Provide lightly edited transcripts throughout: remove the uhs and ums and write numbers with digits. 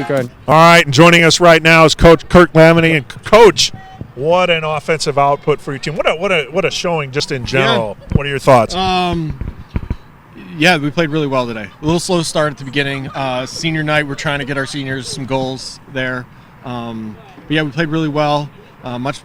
Good. All right, and joining us right now is Coach Kirk Lamitie. And Coach, what an offensive output for your team! What a showing just in general. Yeah. What are your thoughts? Yeah, we played really well today. A little slow start at the beginning. Senior night, we're trying to get our seniors some goals there. But yeah, we played really well. Much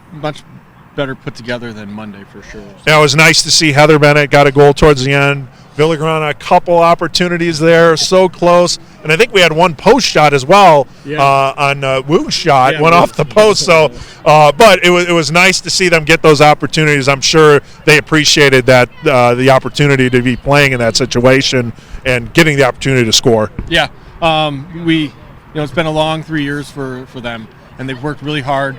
better put together than Monday for sure. So. Yeah, it was nice to see Heather Bennett got a goal towards the end. Villagrana, a couple opportunities there, so close. And I think we had one post shot as well on Wu's shot, went off the post. So, but it was nice to see them get those opportunities. I'm sure they appreciated that the opportunity to be playing in that situation and getting the opportunity to score. Yeah, it's been a long 3 years for them, and they've worked really hard.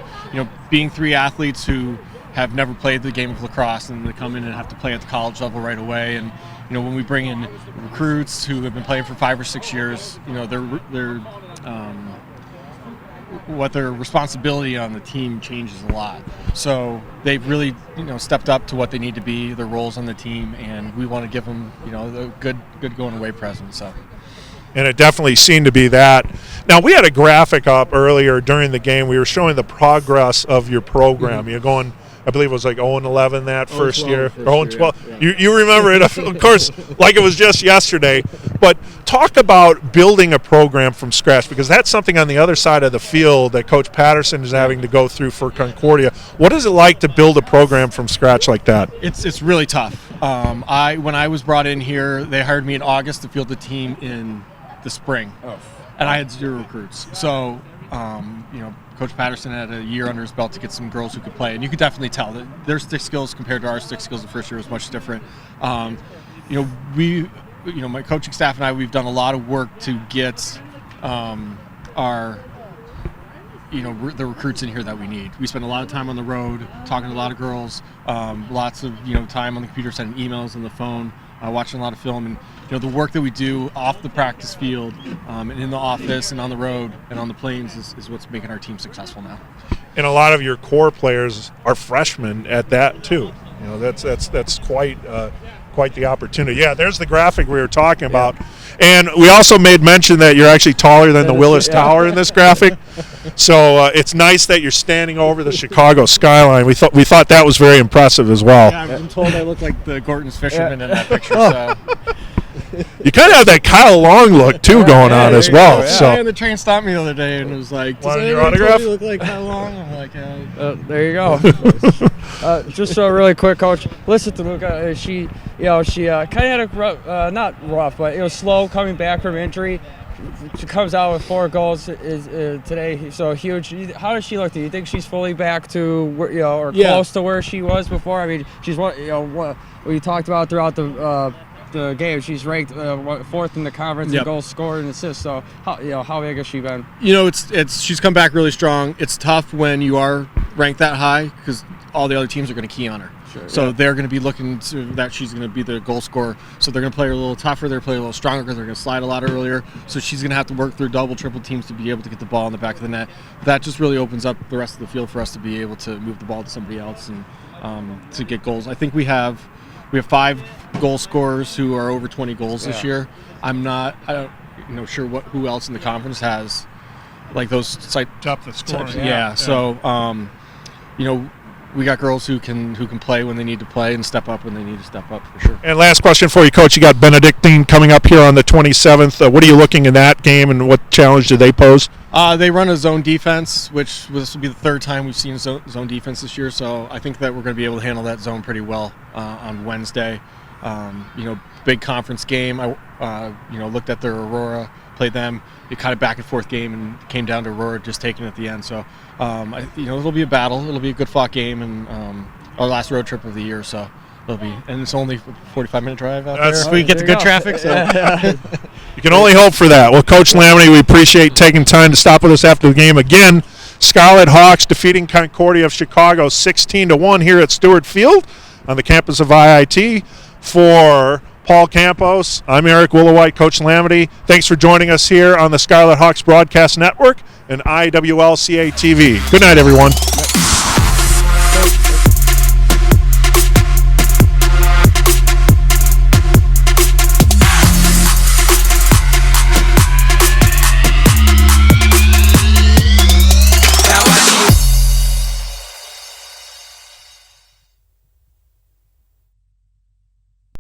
Being three athletes who have never played the game of lacrosse, and they come in and have to play at the college level right away. And when we bring in recruits who have been playing for 5 or 6 years, their responsibility on the team changes a lot. So they've really, stepped up to what they need to be, their roles on the team, and we want to give them, a good going away present. So. And it definitely seemed to be that. Now, we had a graphic up earlier during the game. We were showing the progress of your program. You're going, I believe it was like 0-11 that first year, or 0-12. Yeah. You remember it, of course, like it was just yesterday. But talk about building a program from scratch, because that's something on the other side of the field that Coach Patterson is having to go through for Concordia. What is it like to build a program from scratch like that? It's really tough. When I was brought in here, they hired me in August to field the team in the spring, and I had 0 recruits. So, Coach Patterson had a year under his belt to get some girls who could play, and you could definitely tell that their stick skills compared to our stick skills the first year was much different. My coaching staff and I, we've done a lot of work to get the recruits in here that we need. We spend a lot of time on the road, talking to a lot of girls, lots of time on the computer, sending emails on the phone, watching a lot of film, and the work that we do off the practice field, and in the office and on the road and on the planes is what's making our team successful now. And a lot of your core players are freshmen at that too. That's quite the opportunity. Yeah, there's the graphic we were talking about. And we also made mention that you're actually taller than the Willis Tower in this graphic. So it's nice that you're standing over the Chicago skyline. We thought that was very impressive as well. Yeah, I'm told I look like the Gorton's fisherman in that picture. So. You kind of have that Kyle Long look too going on as well. So the train stopped me the other day and was like, "Does your autograph? Look like Kyle Long?" I'm like, "There you go." Just so really quick, Coach. Listen to Luca. She kind of had a rough, not rough, but it was slow coming back from injury. She comes out with 4 goals today, so huge. How does she look? Do you think she's fully back to or close to where she was before? I mean, she's what we talked about throughout the game. She's ranked 4th in the conference in goals scored and assists. So how big has she been? She's come back really strong. It's tough when you are ranked that high because all the other teams are going to key on her. Sure, so they're going to be looking to that she's going to be the goal scorer. So they're going to play her a little tougher. They're playing a little stronger because they're going to slide a lot earlier. So she's going to have to work through double, triple teams to be able to get the ball in the back of the net. That just really opens up the rest of the field for us to be able to move the ball to somebody else and to get goals. I think we have 5 goal scorers who are over 20 goals this year. I don't sure who else in the conference has like those depth of scoring. So we got girls who can play when they need to play and step up when they need to step up for sure. And last question for you, Coach. You got Benedictine coming up here on the 27th. What are you looking in that game, and what challenge do they pose? They run a zone defense, which this will be the 3rd time we've seen zone defense this year. So I think that we're going to be able to handle that zone pretty well on Wednesday. Big conference game. I looked at their Aurora, played them. It kind of back and forth game and came down to Aurora just taking it at the end. So it'll be a battle. It'll be a good fought game and our last road trip of the year. So it'll be, and it's only a 45-minute drive out there. If we get the good traffic. So. You can only hope for that. Well, Coach Lamitie, we appreciate taking time to stop with us after the game. Again, Scarlet Hawks defeating Concordia of Chicago 16-1 here at Stewart Field on the campus of IIT. For Paul Campos, I'm Eric Willowhite, Coach Lamitie. Thanks for joining us here on the Scarlet Hawks Broadcast Network and IWLCA TV. Good night, everyone.